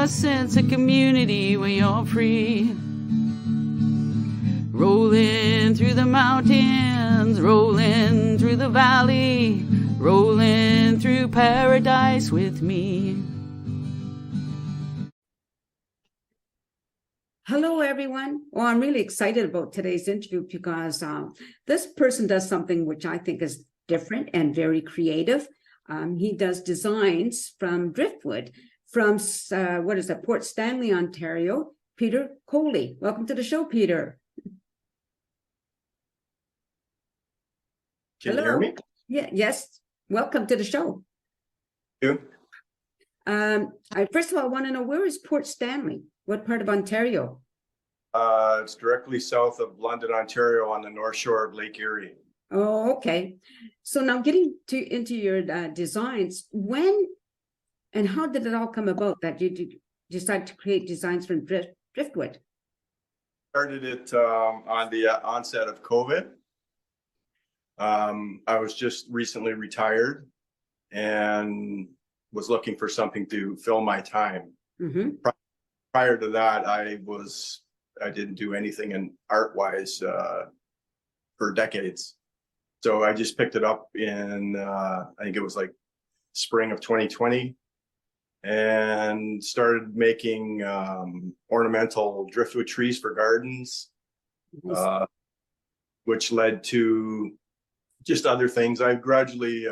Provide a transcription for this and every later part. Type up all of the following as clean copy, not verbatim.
a sense of community when you're free. Rolling through the mountains, rolling through the valley, rolling through paradise with me. Hello, everyone. Well, I'm really excited about today's interview because this person does something which I think is different and very creative. He does designs from Driftwood, from Port Stanley, Ontario. Peter Coley. Welcome to the show, Peter. Can you hear me? Yeah, yes. Welcome to the show. You? First of all, I want to know, where is Port Stanley? What part of Ontario? It's directly south of London, Ontario, on the north shore of Lake Erie. Oh, okay. So now getting into your designs, when and how did it all come about that you decide to create designs from Driftwood? Started it on the onset of COVID. I was just recently retired and was looking for something to fill my time. Mm-hmm. Prior to that, I didn't do anything in art-wise for decades. So I just picked it up in, I think it was like spring of 2020, and started making ornamental driftwood trees for gardens, Nice. which led to just other things. I gradually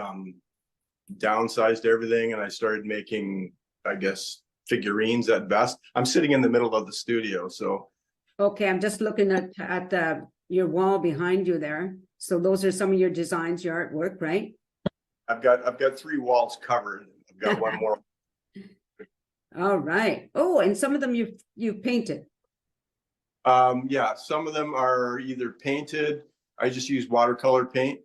downsized everything, and I started making, I guess, figurines at best. I'm sitting in the middle of the studio, so. Okay, I'm just looking at your wall behind you there. So those are some of your designs, your artwork, right? I've got 3 walls covered. I've got one more. All right. Oh, and some of them you've painted. Yeah, some of them are either painted. I just use watercolor paint,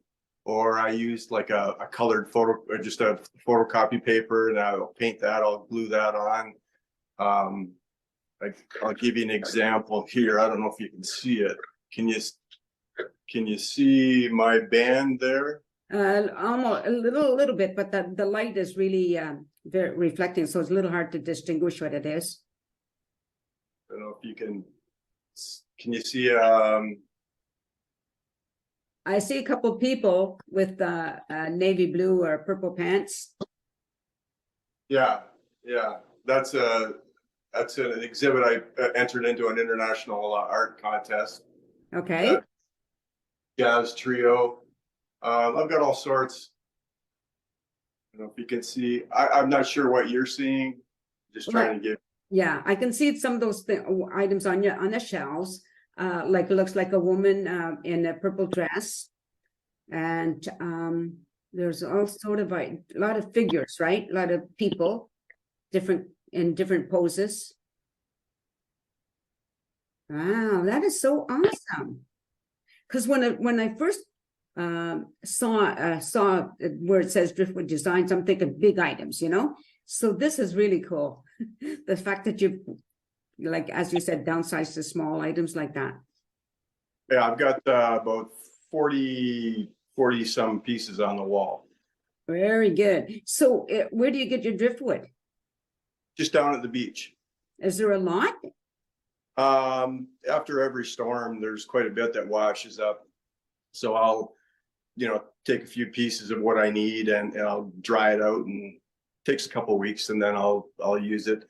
or I used like a colored photo, or just a photocopy paper, and I'll paint that. I'll glue that on. I'll give you an example here. I don't know if you can see it. Can you see my band there? Almost a little bit, but the light is really very reflecting, so it's a little hard to distinguish what it is. I don't know if you can you see I see a couple of people with navy blue or purple pants. yeah, that's an exhibit I entered into an international art contest. Okay. Jazz trio. I've got all sorts. I don't know if you can see. I'm not sure what you're seeing. Just trying to get. Yeah, I can see some of those items on the shelves. Like it looks like a woman in a purple dress, and there's all sort of a lot of figures, right? A lot of people, in different poses. Wow, that is so awesome. Because when I first saw where it says Driftwood Designs, I'm thinking big items, So this is really cool. The fact that you, like, as you said, downsized to small items like that. Yeah, I've got about 40 some pieces on the wall. Very good. So where do you get your driftwood? Just down at the beach. Is there a lot? After every storm, there's quite a bit that washes up. So I'll, take a few pieces of what I need, and I'll dry it out, and it takes a couple of weeks, and then I'll use it.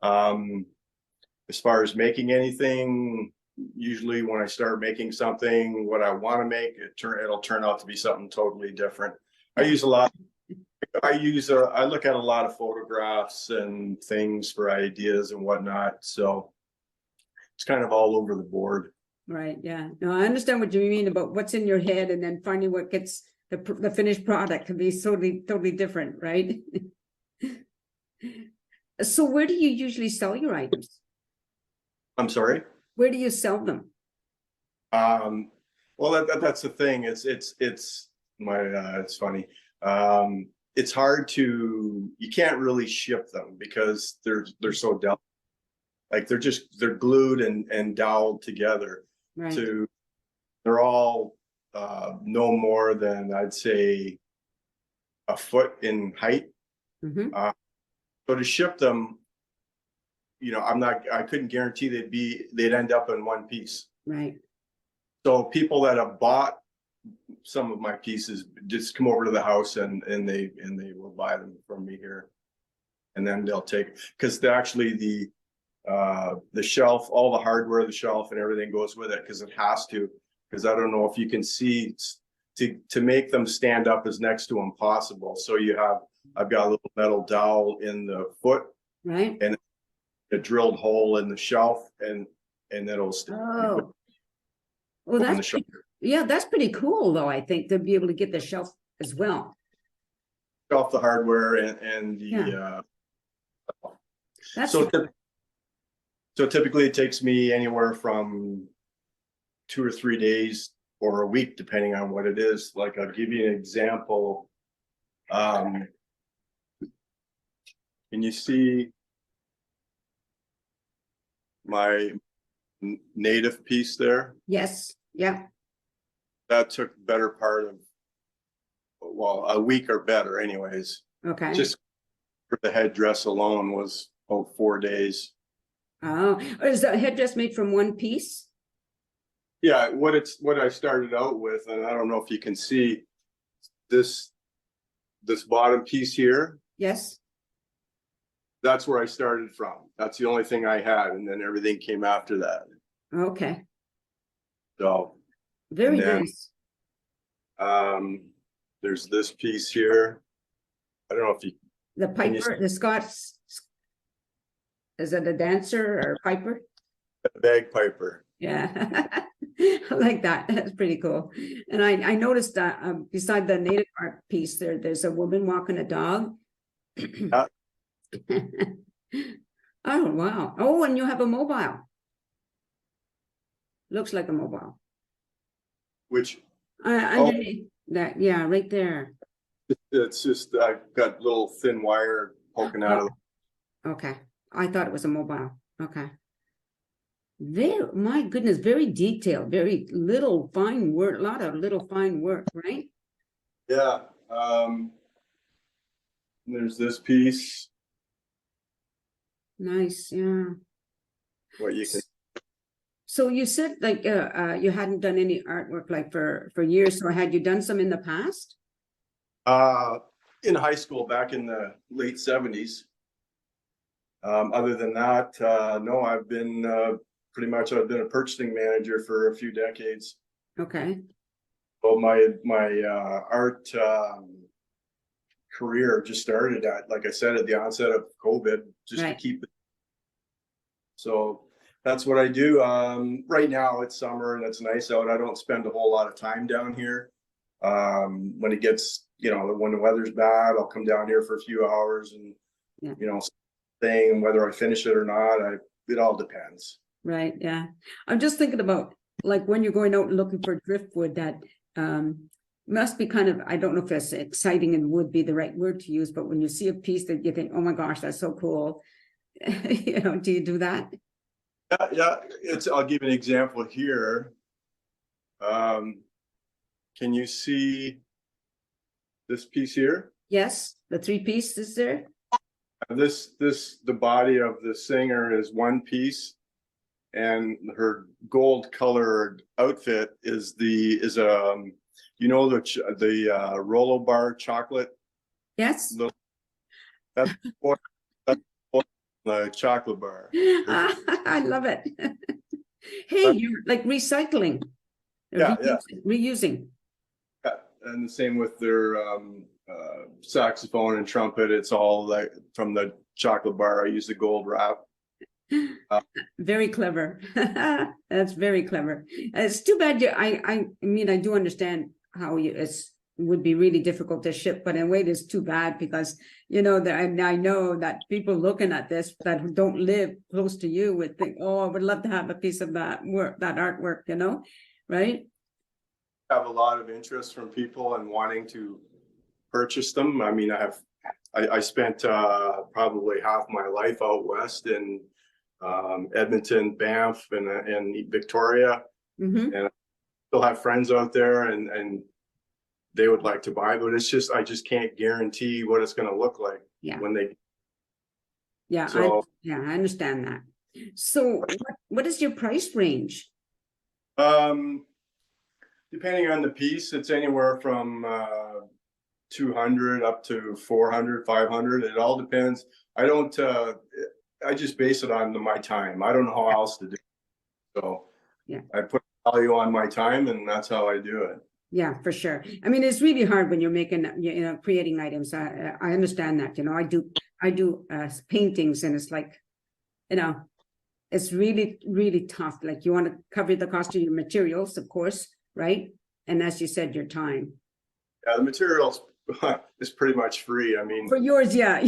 As far as making anything, usually when I start making something, what I want to make, it'll turn out to be something totally different. I look at a lot of photographs and things for ideas and whatnot. So it's kind of all over the board. Right. Yeah. No, I understand what you mean about what's in your head, and then finding what gets the finished product can be totally different, right? So where do you usually sell your items? I'm sorry? Where do you sell them? Well, that's the thing. It's funny. It's hard you can't really ship them because they're so delicate. Like they're glued and doweled together. Right. They're all no more than, I'd say, a foot in height. Mm-hmm. So to ship them, I couldn't guarantee they'd end up in one piece. Right. So people that have bought some of my pieces just come over to the house and they will buy them from me here. And then they'll take, because actually the shelf, all the hardware, the shelf and everything goes with it, because it has to, because I don't know if you can see, to make them stand up is next to impossible. So I've got a little metal dowel in the foot, Right. and a drilled hole in the shelf, and it'll Oh, well, on the that's shelf. yeah, that's pretty cool though, I think, to be able to get the shelf as well. Shelf, the hardware and the Yeah. That's so typically it takes me anywhere from 2 or 3 days or a week, depending on what it is. Like, I'll give you an example. Can you see my native piece there? yes. Yeah. That took the better part of, well, a week or better anyways. Okay. Just for the headdress alone was 4 days. Oh, is the headdress made from one piece? Yeah, what I started out with, and I don't know if you can see this bottom piece here. Yes. That's where I started from. That's the only thing I had, and then everything came after that. Okay. So Very then, nice. There's this piece here. I don't know if you, The piper, the Scots, is it a dancer or piper? bagpiper. Yeah. I like that. That's pretty cool. And I noticed that beside the native art piece there's a woman walking a dog. Oh, wow. Oh, and you have a mobile. Looks like a mobile. Which Underneath that, yeah, right there. it's just, I've got little thin wire poking out of Okay. I thought it was a mobile. Okay. My goodness, very detailed, very little fine work, a lot of little fine work, right? Yeah. There's this piece. Nice, yeah. What you can. So you said like you hadn't done any artwork like for years. So had you done some in the past? In high school back in the late 70s. Other than that, no, I've been I've been a purchasing manager for a few decades. Okay. Well, my art career just started like I said, at the onset of COVID, just Right. to keep it. So that's what I do. Right now it's summer and it's nice out. I don't spend a whole lot of time down here. When it gets, when the weather's bad, I'll come down here for a few hours and, thing, whether I finish it or not, it all depends. Right. Yeah. I'm just thinking about like when you're going out and looking for driftwood, that must be kind of, I don't know if it's exciting and would be the right word to use, but when you see a piece that you think, oh my gosh, that's so cool. Do you do that? Yeah. I'll give an example here. Can you see this piece here? Yes. The 3 pieces there. The body of the singer is one piece, and her gold colored outfit is the Rolo bar chocolate. Yes. That's the chocolate bar. I love it. Hey, you're like recycling. Yeah, Reusing. Yeah, and the same with their saxophone and trumpet. It's all like from the chocolate bar. I use the gold wrap. Very clever. That's very clever. It's too bad I mean, I do understand how it would be really difficult to ship, but in a way it is too bad because that I know that people looking at this that don't live close to you would think, oh, I would love to have a piece of that artwork, right? I have a lot of interest from people and wanting to purchase them. I mean, I spent probably half my life out west in Edmonton, Banff, and Victoria, Mm-hmm. and I still have friends out there, and they would like to buy, but I just can't guarantee what it's going to look like when they. Yeah, So I understand that. So what is your price range? depending on the piece, it's anywhere from 200 up to 400, 500. It all depends. I don't I just base it on my time. I don't know how else to do it. So Yeah. I put value on my time, and that's how I do it. Yeah, for sure. I mean, it's really hard when you're making, creating items. I understand that. I do paintings, and it's like, it's really, really tough. Like, you want to cover the cost of your materials, of course, right? And as you said, your time. Yeah, the materials is pretty much free. I mean, For yours, yeah,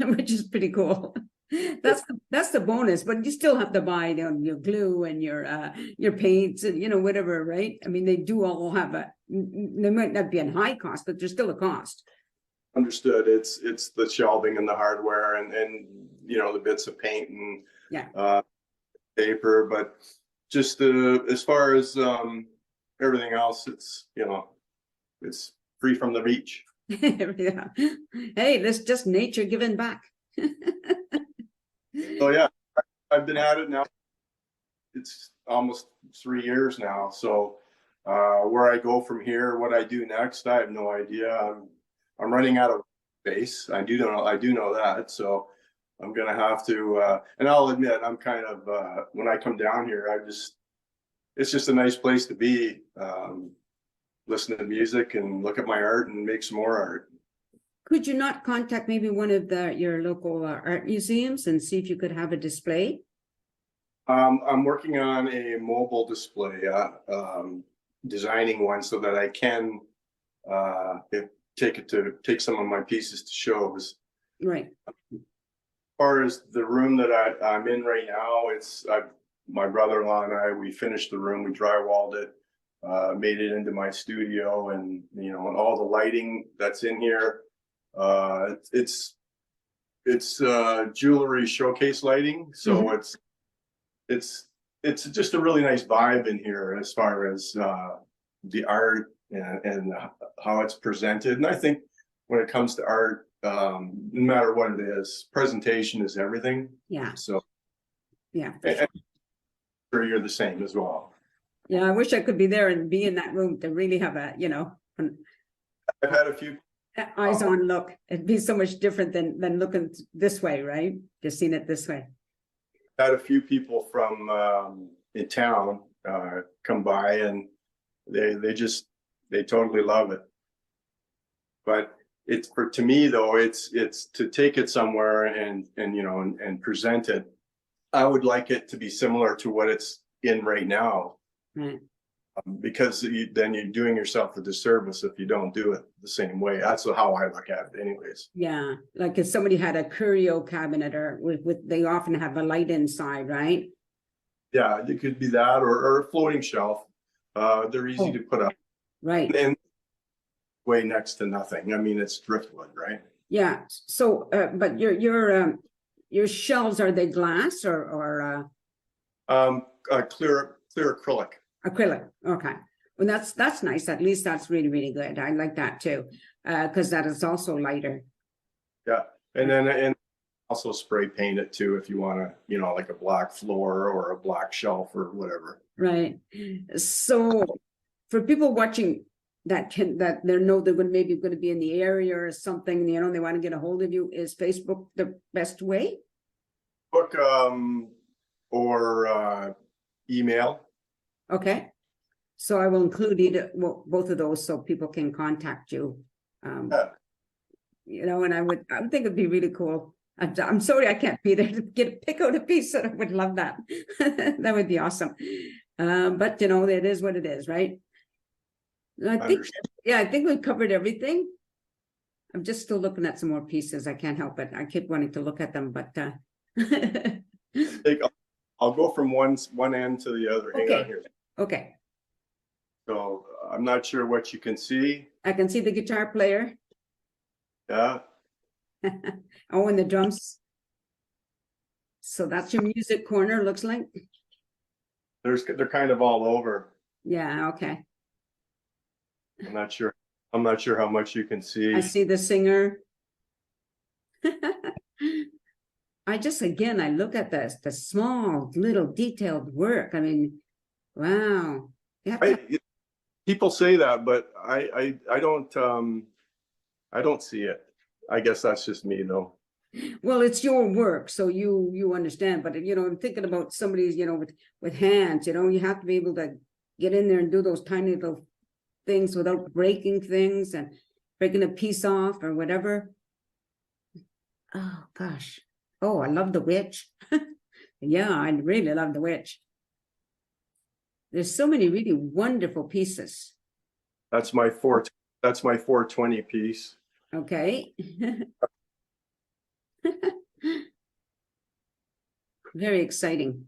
which is pretty cool. That's the bonus, but you still have to buy your glue and your paints and whatever, right? I mean, they do all have they might not be a high cost, but there's still a cost. understood. It's the shelving and the hardware and the bits of paint and paper, but just as far as everything else, it's free from the beach. Yeah. Hey, that's just nature giving back. So yeah, I've been at it now. It's almost 3 years now. So where I go from here, what I do next, I have no idea. I'm running out of space. I do know that. So I'm gonna have to. And I'll admit, I'm kind of when I come down here, it's just a nice place to be. Listen to music and look at my art and make some more art. Could you not contact maybe one of your local art museums and see if you could have a display? I'm working on a mobile display, designing one so that I can take some of my pieces to shows. Right. As far as the room that I'm in right now, my brother-in-law and I, we finished the room, we drywalled it, made it into my studio, and and all the lighting that's in here. It's jewelry showcase lighting, so it's just a really nice vibe in here as far as the art and how it's presented. And I think when it comes to art, no matter what it is, presentation is everything. Yeah. So yeah, and sure you're the same as well. Yeah, I wish I could be there and be in that room to really have I've had a few eyes on look. It'd be so much different than looking this way, right? Just seeing it this way. Had a few people from in town come by, and they totally love it. But to me though, it's to take it somewhere and present it. I would like it to be similar to what it's in right now. Right. Because then you're doing yourself a disservice if you don't do it the same way. That's how I look at it anyways. Yeah, like if somebody had a curio cabinet or they often have a light inside, right? Yeah, it could be that or a floating shelf. They're easy to put up. Right. And way next to nothing. I mean, it's driftwood, right? Yeah. So but your shelves, are they glass or clear acrylic. Acrylic? Okay. Well, that's nice. At least that's really, really good. I like that too, because that is also lighter. Yeah, and also spray paint it too if you want to, like a black floor or a black shelf or whatever. Right. So for people watching that they know they're maybe going to be in the area or something, they want to get a hold of you, is Facebook the best way? Book or email. Okay. So I will include both of those so people can contact you. And I would think it'd be really cool. I'm sorry I can't be there to pick out a piece, and I would love that. That would be awesome. But it is what it is, right? I think we've covered everything. I'm just still looking at some more pieces. I can't help it. I keep wanting to look at them, but I'll go from one end to the other. Okay. Hang on here. Okay. So I'm not sure what you can see. I can see the guitar player. Yeah. Oh, and the drums. So that's your music corner, looks like. They're kind of all over. Yeah, okay. I'm not sure how much you can see. I see the singer. again, I look at the small, little detailed work. I mean, wow. You have to People say that, but I don't see it. I guess that's just me though. Well, it's your work, so you understand. But I'm thinking about somebody's, with hands. You have to be able to get in there and do those tiny little things without breaking things and breaking a piece off or whatever. Oh gosh. Oh, I love the witch. Yeah, I really love the witch. There's so many really wonderful pieces. That's my 420 piece. Okay. Very exciting.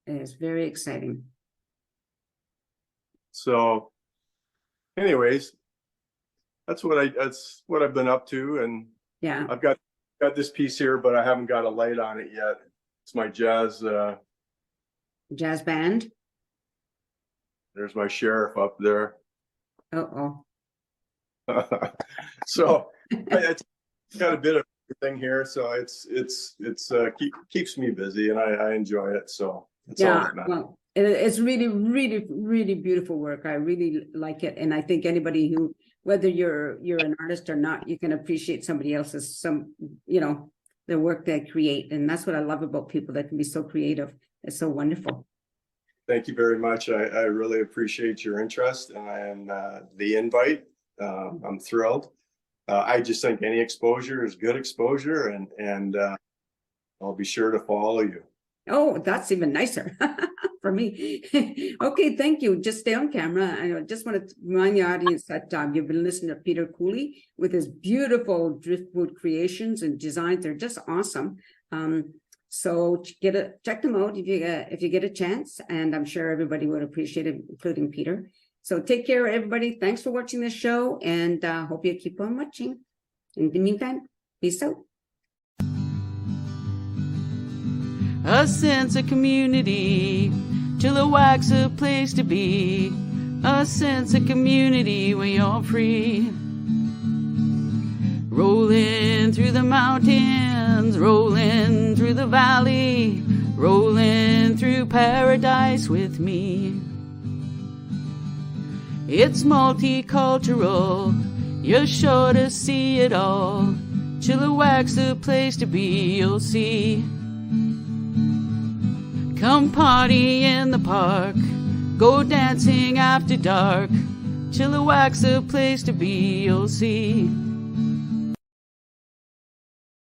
It's very exciting. So anyways, that's what I've been up to. And Yeah. I've got this piece here, but I haven't got a light on it yet. It's my jazz Jazz band. There's my sheriff up there. Uh-oh. So it's got a bit of everything here, so it's keeps me busy, and I enjoy it. So it's all that matters. Well, it's really, really, really beautiful work. I really like it, and I think anybody who, whether you're an artist or not, you can appreciate somebody else's the work they create, and that's what I love about people that can be so creative. It's so wonderful. Thank you very much. I really appreciate your interest and the invite. I'm thrilled. I just think any exposure is good exposure, and I'll be sure to follow you. Oh, that's even nicer for me. Okay, thank you. Just stay on camera. I just want to remind the audience that you've been listening to Peter Coley with his beautiful driftwood creations and designs. They're just awesome. So check them out if you get a chance, and I'm sure everybody would appreciate it, including Peter. So take care, everybody. Thanks for watching this show, and hope you keep on watching. In the meantime, peace out. A sense of community, Chilliwack's a place to be. A sense of community when you're free. Rolling through the mountains, rolling through the valley, rolling through paradise with me. It's multicultural, you're sure to see it all. Chilliwack's the place to be, you'll see. Come party in the park, go dancing after dark. Chilliwack's the place to be, you'll see.